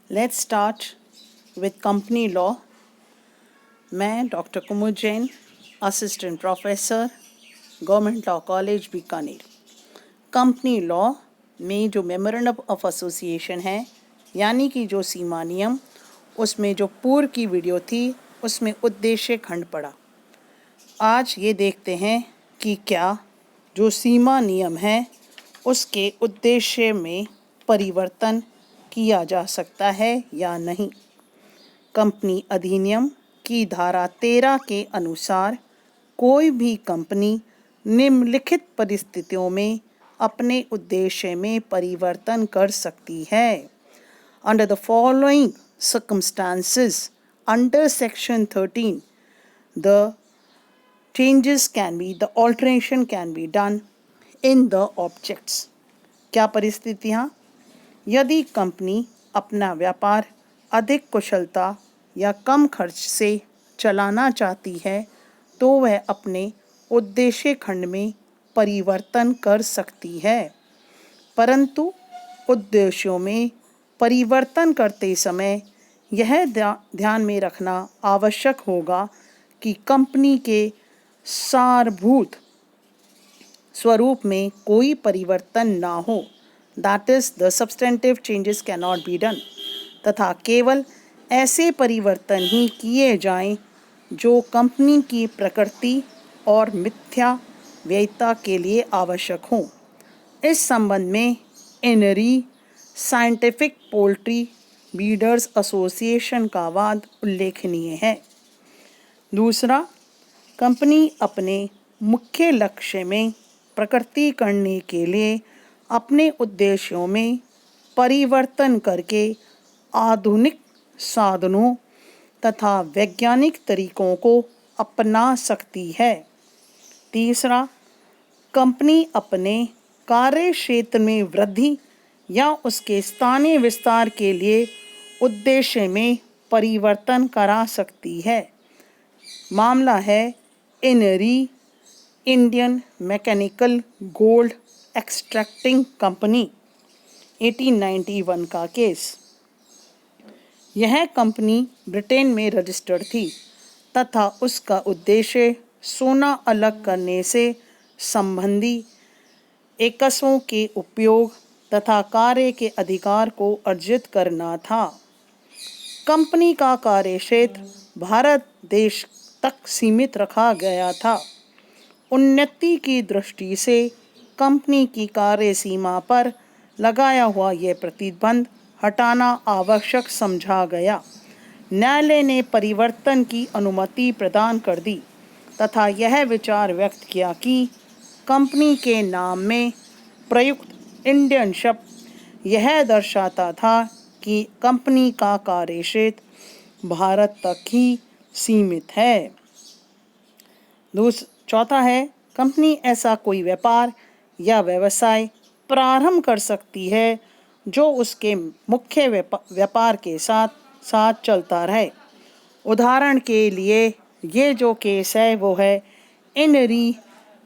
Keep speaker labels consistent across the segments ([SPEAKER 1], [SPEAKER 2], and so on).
[SPEAKER 1] Let's start with company law. मैं doctor Kumud Jain, assistant professor, government law college Bikaner. Company law में जो memorandum of association है, यानी कि जो सीमा नियम, उसमें जो पूर्व की वीडियो थी उसमें उद्देश्य खंड पड़ा। आज ये देखते हैं कि क्या जो सीमा नियम है उसके उद्देश्य में परिवर्तन किया जा सकता है या नहीं। कंपनी अधिनियम की धारा 13 के अनुसार कोई भी कंपनी निम्नलिखित परिस्थितियों में अपने उद्देश्य में परिवर्तन कर सकती है। Under the following circumstances under section 13 the alteration can be done in the objects। क्या परिस्थितियाँ? यदि कंपनी अपना व्यापार अधिक कुशलता या कम खर्च से चलाना चाहती है तो वह अपने उद्देश्य खंड में परिवर्तन कर सकती है, परंतु उद्देश्यों में परिवर्तन करते समय यह ध्यान में रखना आवश्यक होगा कि कंपनी के सारभूत स्वरूप में कोई परिवर्तन ना हो, that is the substantive changes can not be done, तथा केवल ऐसे परिवर्तन ही किए जाएं जो कंपनी की प्रकृति और मिथ्या व्ययिता के लिए आवश्यक हों। इस संबंध में इनरी साइंटिफिक पोल्ट्री ब्रीडर्स एसोसिएशन का वाद उल्लेखनीय है। दूसरा, कंपनी अपने मुख्य लक्ष्य में प्रकृति करने के लिए अपने उद्देश्यों में परिवर्तन करके आधुनिक साधनों तथा वैज्ञानिक तरीकों को अपना सकती है। तीसरा, कंपनी अपने कार्य क्षेत्र में वृद्धि या उसके स्थानीय विस्तार के लिए उद्देश्य में परिवर्तन करा सकती है। मामला है in re Indian mechanical gold extracting company 1891 का केस। यह कंपनी ब्रिटेन में रजिस्टर्ड थी तथा उसका उद्देश्य सोना अलग करने से संबंधी एकसों के उपयोग तथा कार्य के अधिकार को अर्जित करना था। कंपनी का कार्य क्षेत्र भारत देश तक सीमित रखा गया था। उन्नति की दृष्टि से कंपनी की कार्य सीमा पर लगाया हुआ यह प्रतिबंध हटाना आवश्यक समझा गया। न्यायालय ने परिवर्तन की अनुमति प्रदान कर दी तथा यह विचार व्यक्त किया कि कंपनी के नाम में प्रयुक्त इंडियन शब्द यह दर्शाता था कि कंपनी का कार्य क्षेत्र भारत तक ही सीमित है। चौथा है, कंपनी ऐसा कोई व्यापार या व्यवसाय प्रारंभ कर सकती है जो उसके मुख्य व्यापार के साथ साथ चलता रहे। उदाहरण के लिए ये जो केस है वो है इनरी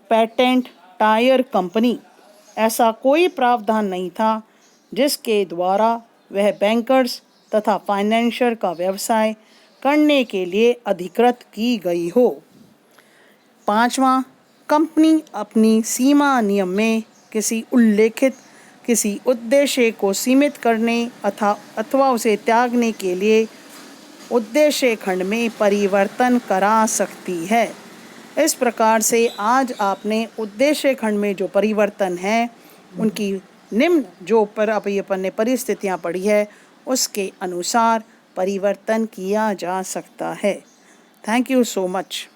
[SPEAKER 1] पेटेंट टायर कंपनी। ऐसा कोई प्रावधान नहीं था जिसके द्वारा वह बैंकर्स तथा फाइनेंशियर का व्यवसाय करने के लिए अधिकृत की गई हो। पांचवा, कंपनी अपनी सीमा नियम में किसी उद्देश्य को सीमित करने अथवा उसे त्यागने के लिए उद्देश्य खंड में परिवर्तन करा सकती है। इस प्रकार से आज आपने उद्देश्य खंड में जो परिवर्तन है उनकी निम्न जो पर अभी अपन ने परिस्थितियाँ पढ़ी है उसके अनुसार परिवर्तन किया जा सकता है। Thank you so much.